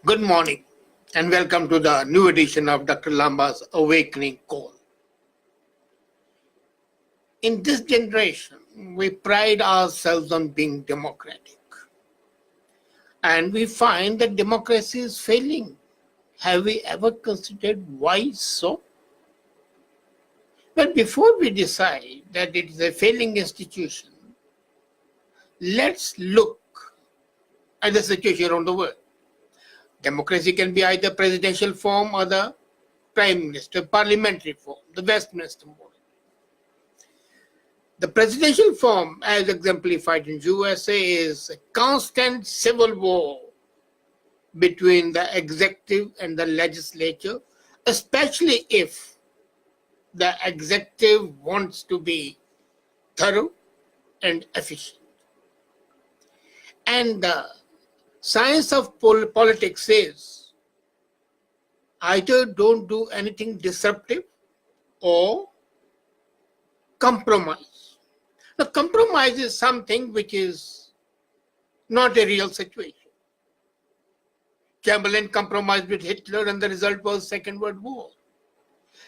Good morning and welcome to the new edition of Dr. Lamba's Awakening Call. In this generation, we pride ourselves on being democratic. And we find that democracy is failing. Have we ever considered why so? But before we decide that it is a failing institution, let's look at the situation around the world. Democracy can be either presidential form or the prime minister, parliamentary form, the Westminster model. The presidential form, as exemplified in USA, is a constant civil war between the executive and the legislature, especially if the executive wants to be thorough and efficient. And the science of politics says either don't do anything disruptive or compromise. The compromise is something which is not a real situation. Chamberlain compromised with Hitler and the result was Second World War.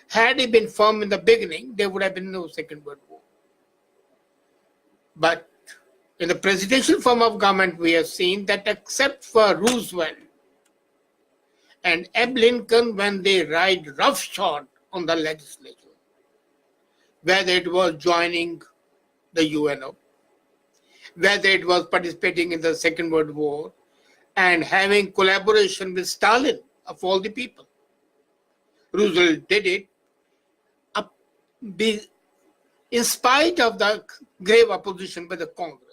Had he been firm in the beginning, there would have been no Second World War. But in the presidential form of government, we have seen that except for Roosevelt and Abe Lincoln, when they ride roughshod on the legislature, whether it was joining the UNO, whether it was participating in the Second World War and having collaboration with Stalin of all the people. Roosevelt did it in spite of the grave opposition by the Congress.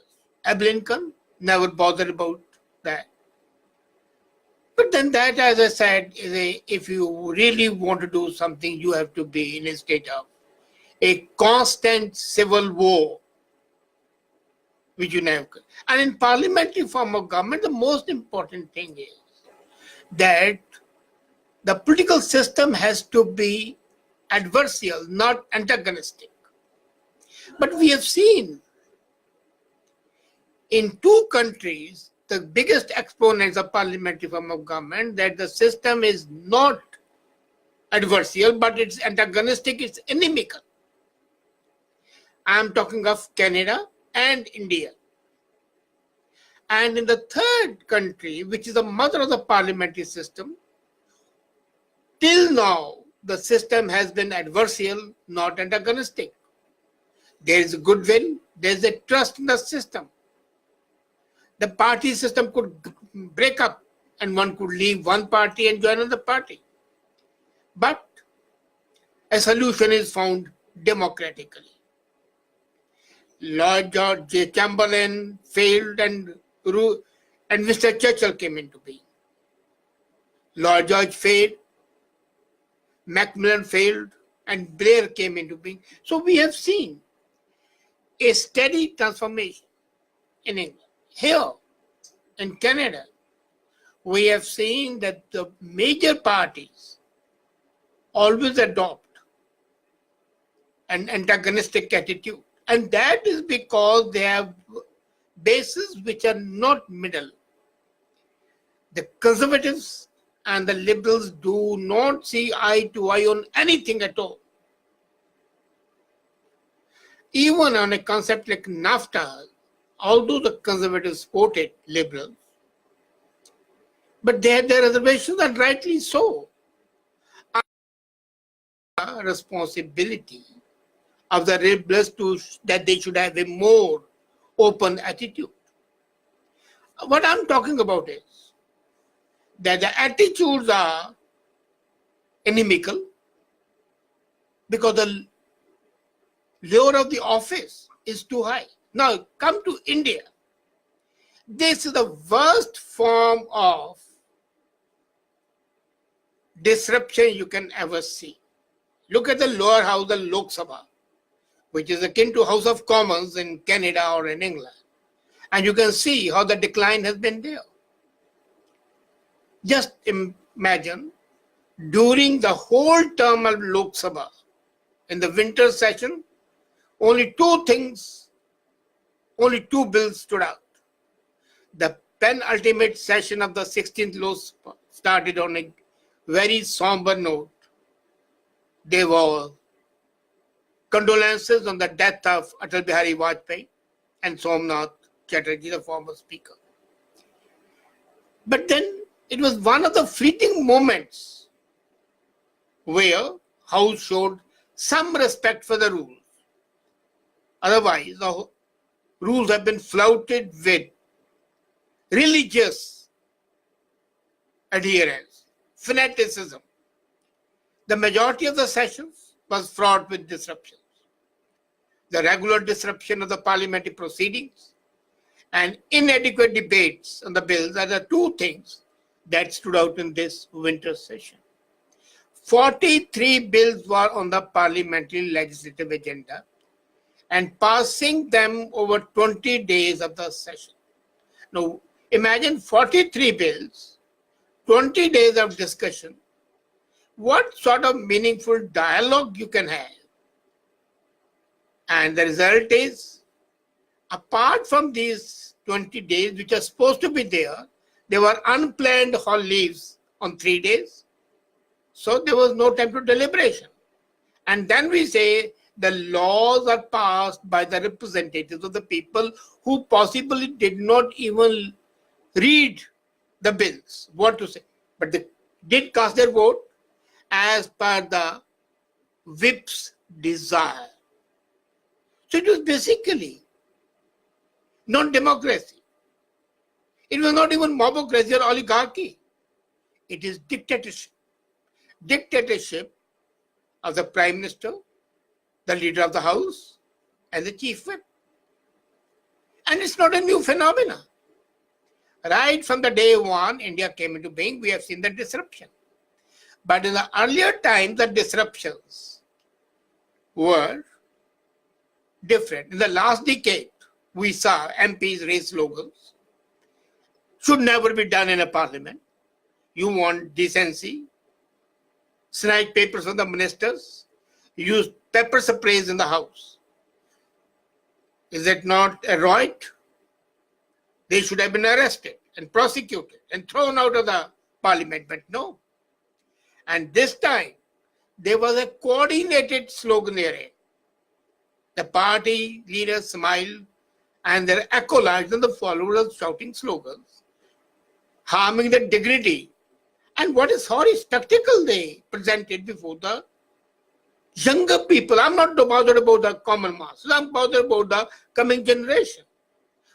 Abe Lincoln never bothered about that. But then that, as I said, if you really want to do something, you have to be in a state of a constant civil war, which you never could. And in parliamentary form of government, the most important thing is that the political system has to be adversarial, not antagonistic. But we have seen in two countries, the biggest exponents of parliamentary form of government, that the system is not adversarial, but it's antagonistic, it's inimical. I'm talking of Canada and India. And in the third country, which is the mother of the parliamentary system, till now, the system has been adversarial, not antagonistic. There is goodwill, there is a trust in the system. The party system could break up and one could leave one party and join another party. But a solution is found democratically. Lord George J. Chamberlain failed and Mr. Churchill came into being. Lord George failed, Macmillan failed, and Blair came into being. So we have seen a steady transformation in England. Here in Canada, we have seen that the major parties always adopt an antagonistic attitude. And that is because they have bases which are not middle. The conservatives and the liberals do not see eye to eye on anything at all. Even on a concept like NAFTA, although the conservatives supported liberals, but they had their reservations, and rightly so. Responsibility of the liberals that they should have a more open attitude. What I'm talking about is that the attitudes are inimical because the lure of the office is too high. Now, come to India. This is the worst form of disruption you can ever see. Look at the lower house, the Lok Sabha, which is akin to House of Commons in Canada or in England. And you can see how the decline has been there. Just imagine, during the whole term of Lok Sabha, in the winter session, only two bills stood out. The penultimate session of the 16th Lok started on a very somber note. They were condolences on the death of Atal Bihari Vajpayee and Somnath Chatterjee, the former speaker. But then it was one of the fleeting moments where House showed some respect for the rules. Otherwise, the rules have been flouted with religious adherence, fanaticism. The majority of the sessions was fraught with disruptions. The regular disruption of the parliamentary proceedings and inadequate debates on the bills are the two things that stood out in this winter session. 43 bills were on the parliamentary legislative agenda and passing them over 20 days of the session. Now, imagine 43 bills, 20 days of discussion. What sort of meaningful dialogue you can have? And the result is, apart from these 20 days, which are supposed to be there were unplanned hall leaves on 3 days. So there was no time to deliberation. And then we say the laws are passed by the representatives of the people who possibly did not even read the bills, what to say. But they did cast their vote as per the whip's desire. So it was basically not democracy. It was not even mobocracy or oligarchy. It is dictatorship. Dictatorship of the Prime Minister, the Leader of the House, and the Chief Whip. And it's not a new phenomenon. Right from the day one India came into being, we have seen the disruption. But in the earlier times, the disruptions were different. In the last decade, we saw MPs raise slogans. Should never be done in a parliament. You want decency. Snatch papers from the ministers. Use pepper sprays in the house. Is it not a right? They should have been arrested and prosecuted and thrown out of the parliament, but no. And this time, there was a coordinated sloganeering. The party leaders smiled and their acolytes and the followers shouting slogans, harming the dignity. And what a sorry spectacle they presented before the younger people. I'm not bothered about the common masses. I'm bothered about the coming generation.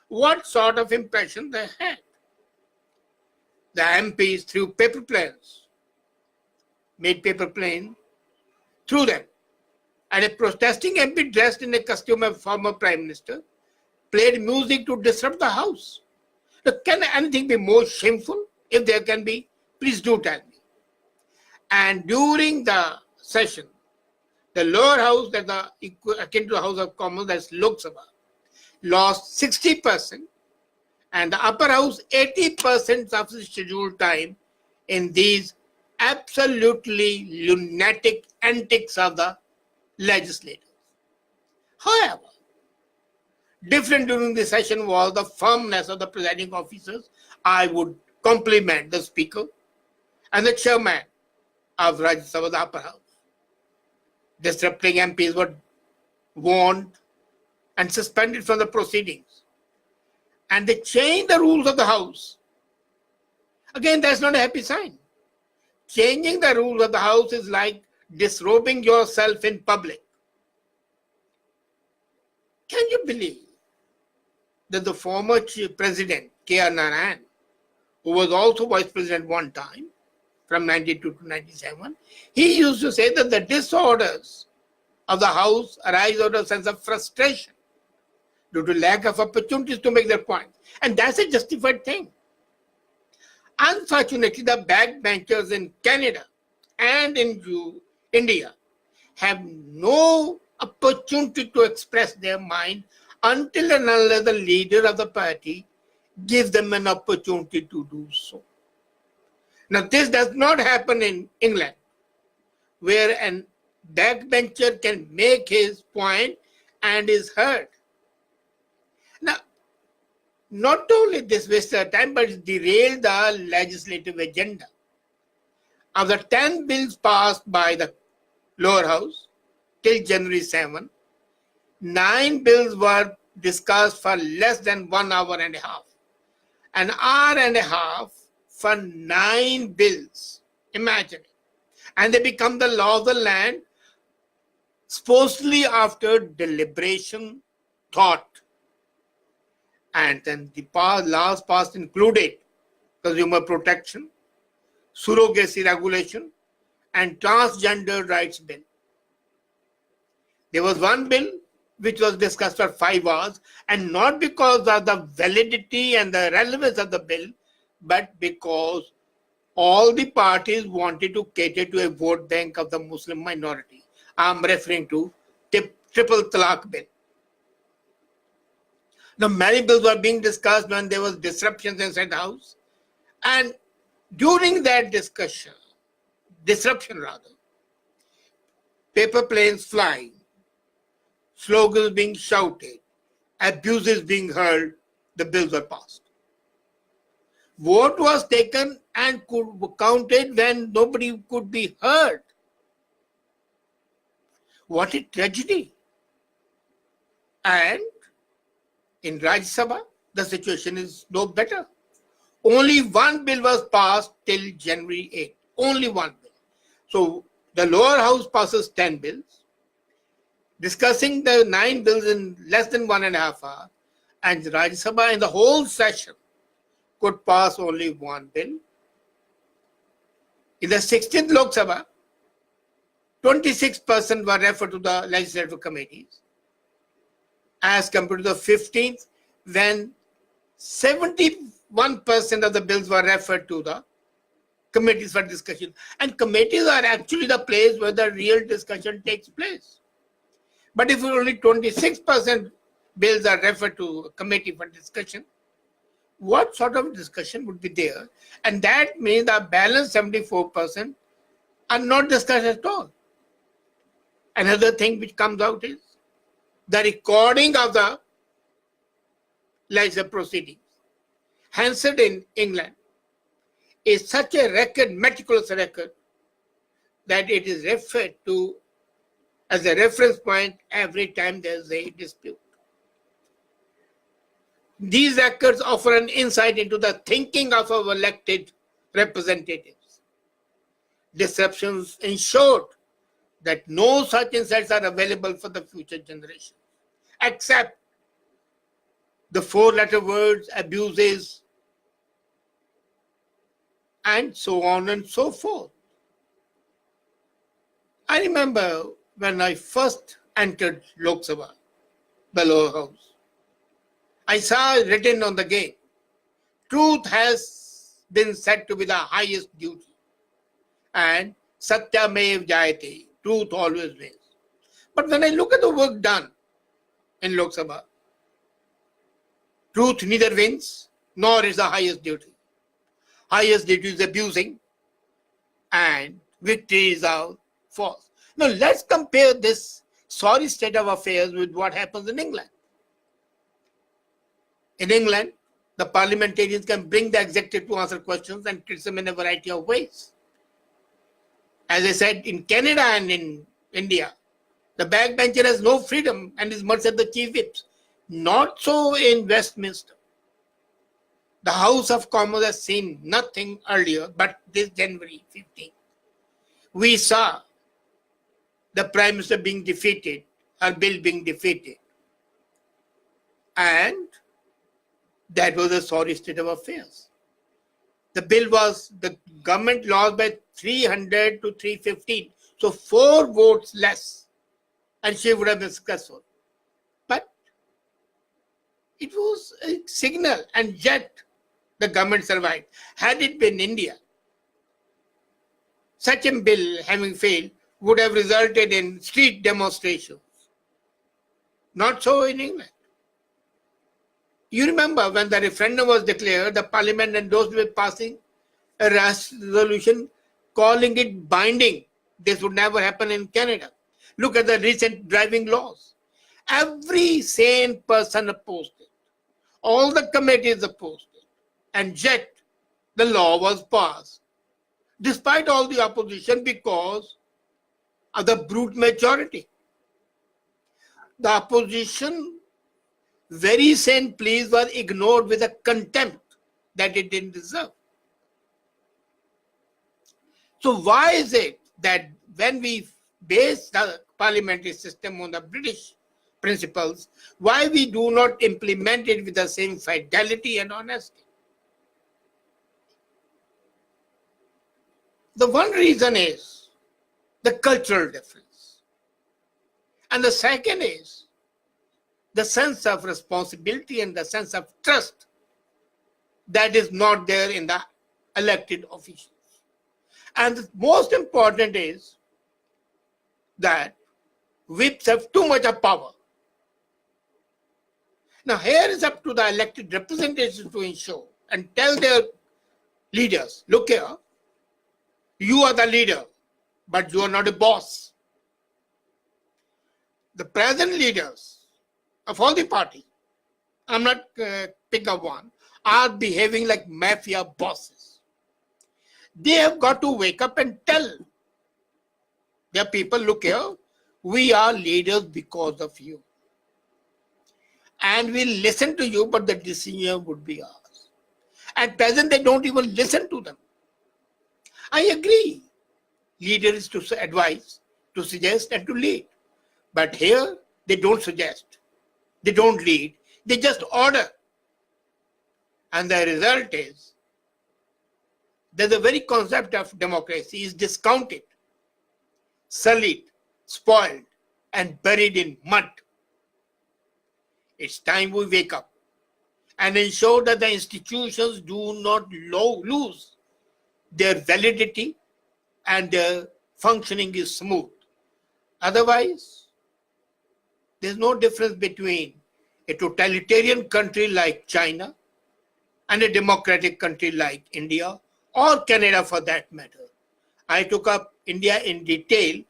What sort of impression they had? The MPs threw paper planes, made paper plane, threw them. And a protesting MP dressed in a costume of former Prime Minister played music to disrupt the House. Now, can anything be more shameful? If there can be, please do tell me. And during the session, the lower house, that akin to the House of Commons, that's Lok Sabha, lost 60%, and the upper house 80% of the scheduled time in these absolutely lunatic antics of the legislators. However, different during the session was the firmness of the presiding officers. I would compliment the Speaker and the Chairman of Rajya Sabha, the upper house. Disrupting MPs were warned and suspended from the proceedings. And they changed the rules of the House. Again, that's not a happy sign. Changing the rules of the House is like disrobing yourself in public. Can you believe that the former President, K.R. Narayan, who was also Vice President one time, from 92 to 97, he used to say that the disorders of the House arise out of a sense of frustration due to lack of opportunities to make their points. And that's a justified thing. Unfortunately, the backbenchers in Canada and in India have no opportunity to express their mind until and unless the leader of the party gives them an opportunity to do so. Now, this does not happen in England, where a backbencher can make his point and is heard. Now, not only this wasted time, but it derailed the legislative agenda. Of the 10 bills passed by the lower house till January 7, 9 bills were discussed for less than 1 hour and a half. An hour and a half for 9 bills. Imagine it. And they become the law of the land, supposedly after deliberation, thought. And then the laws passed included consumer protection, surrogacy regulation, and transgender rights bill. There was one bill which was discussed for 5 hours, and not because of the validity and the relevance of the bill, but because all the parties wanted to cater to a vote bank of the Muslim minority. I'm referring to triple talaq bill. Now, many bills were being discussed when there was disruptions inside the house, and during that disruption, paper planes flying, slogans being shouted, abuses being heard, the bills were passed. Vote was taken and counted when nobody could be heard. What a tragedy. And in Rajya Sabha, the situation is no better. Only one bill was passed till January 8. Only one bill. So the lower house passes 10 bills, discussing the 9 bills in less than 1.5 hours, and Rajya Sabha in the whole session could pass only one bill. In the 16th Lok Sabha, 26% were referred to the legislative committees, as compared to the 15th, when 71% of the bills were referred to the committees for discussion. And committees are actually the place where the real discussion takes place. But if only 26% bills are referred to a committee for discussion, what sort of discussion would be there? And that means the balance 74% are not discussed at all. Another thing which comes out is the recording of the legislative proceedings. Hansard in England is such a record, meticulous record, that it is referred to as a reference point every time there is a dispute. These records offer an insight into the thinking of our elected representatives. Disruptions ensured that no such insights are available for the future generation, except the 4-letter words, abuses, and so on and so forth. I remember when I first entered Lok Sabha, the lower house, I saw written on the gate, truth has been said to be the highest duty, and Satya Mev Jayate, truth always wins. But when I look at the work done in Lok Sabha, truth neither wins nor is the highest duty. Highest duty is abusing, and victory is our false. Now let's compare this sorry state of affairs with what happens in England. In England, the parliamentarians can bring the executive to answer questions and criticism in a variety of ways. As I said, in Canada and in India, the backbencher has no freedom and is merged at the chief whips. Not so in Westminster. The House of Commons has seen nothing earlier but this January 15th. We saw the Prime Minister being defeated, her bill being defeated. And that was a sorry state of affairs. The government lost by 300 to 315. So 4 votes less, and she would have been successful. But it was a signal, and yet the government survived. Had it been India, such a bill having failed would have resulted in street demonstrations. Not so in England. You remember when the referendum was declared, the parliament endorsed with passing a resolution calling it binding. This would never happen in Canada. Look at the recent driving laws. Every sane person opposed it. All the committees opposed it. And yet, the law was passed. despite all the opposition, because of the brute majority. The opposition very same pleas were ignored with a contempt that it didn't deserve. So why is it that when we base the parliamentary system on the British principles, why we do not implement it with the same fidelity and honesty? The one reason is the cultural difference. And the second is the sense of responsibility and the sense of trust that is not there in the elected officials. And the most important is that whips have too much of power. Now here is up to the elected representatives to ensure and tell their leaders, look here, you are the leader, but you are not a boss. The present leaders of all the parties, I'm not pick up one, are behaving like mafia bosses. They have got to wake up and tell their people, look here, we are leaders because of you. And we'll listen to you, but the decision would be ours. At present, they don't even listen to them. I agree. Leader is to advise, to suggest, and to lead. But here, they don't suggest. They don't lead. They just order. And the result is that the very concept of democracy is discounted, sullied, spoiled, and buried in mud. It's time we wake up and ensure that the institutions do not lose their validity and their functioning is smooth. Otherwise, there's no difference between a totalitarian country like China and a democratic country like India or Canada for that matter. I took up India in detail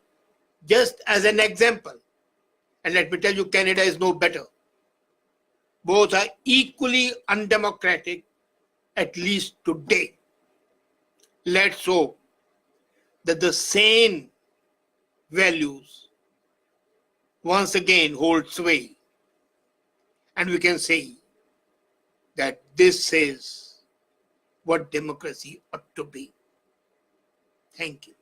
just as an example. And let me tell you, Canada is no better. Both are equally undemocratic, at least today. Let's hope that the same values once again hold sway. And we can say that this is what democracy ought to be. Thank you.